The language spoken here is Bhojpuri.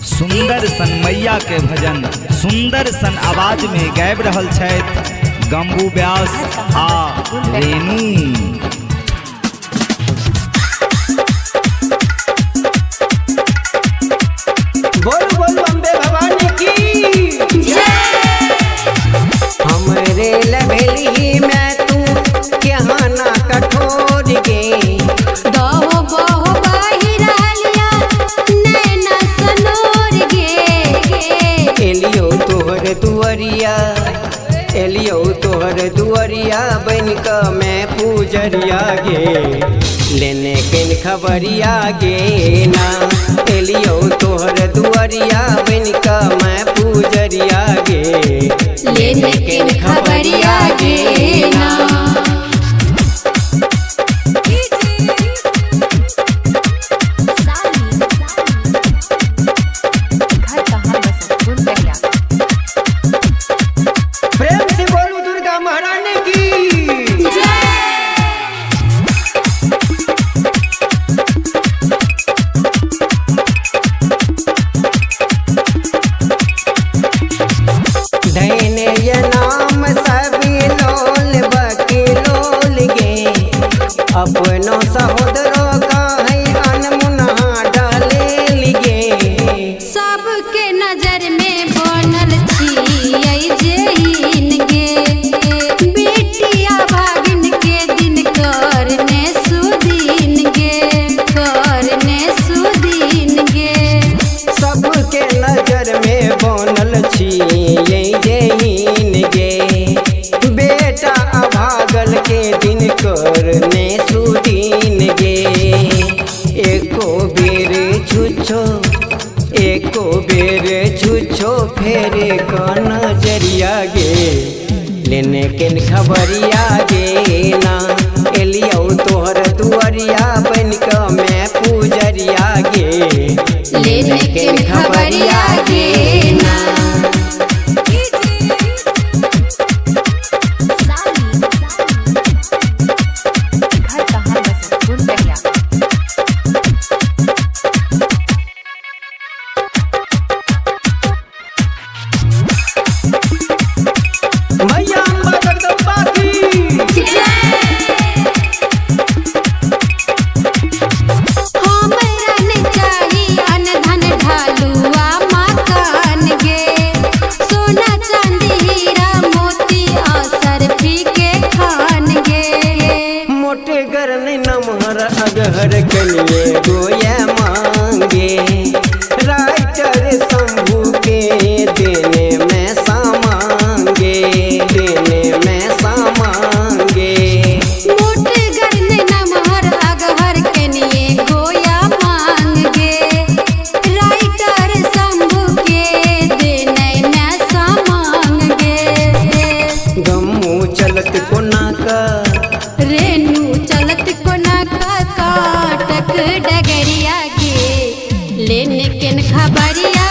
सुंदर सन मैया के भजन सुंदर सन आवाज में गाबि रहल छथि गंबू व्यास आ रेणु। बोल बोल अम्बे भवानी की जय। हमरे लभेली में तू यहाँ ना कठोर गे दहो बहो बाही रहलिया नैना सनोर गे। एलियो तोहर दुआरिया एलियो तोहर दुआरिया बन क मैं पूजरिया गे लेने किन खबरिया गे ना। एलियो तोहर दुआरिया बन क मैं पूजरिया गे लेने किन खबरिया गे ना। प्रेम से बोलू दुर्गा महारानी की धैने ये नाम सभी लोल बकीलोल गे अपनो सहोदरों का है अनमुना डाले गे। सबके नजर में बनल छियै जेहिन गे बेटिया भागिन के दिन करने सुदीन गे। सबके नजर में बनल छियै जेहिन गे बेटा अभागल के दिन करने सुदीन गे। एको बेर छुछो फेर का नजरिया गे लेने किन खबरिया गे ना। एलियो तोहर दुआरिया बन क मैं पूजरिया गे लेने किन खबरिया गे ना। मैया अम्बा जगदम्बा की हमरा ने चाही अनधन ढालुआ मकान गे सोना चांदी हीरा मोती असर फीके खान गे। मोटे घर नहीं नमहर अगहर के लिए गोया मांगे राइटर शंभू के देने में सामांगे मोट घर ने नमहर अगहर के लिए गोया मांग गे राइटर शंभू के देने में सामांग गे। गमू चलत कोना का रेणु चलत कोना का काटक डगरिया गे लेने किन खबरिया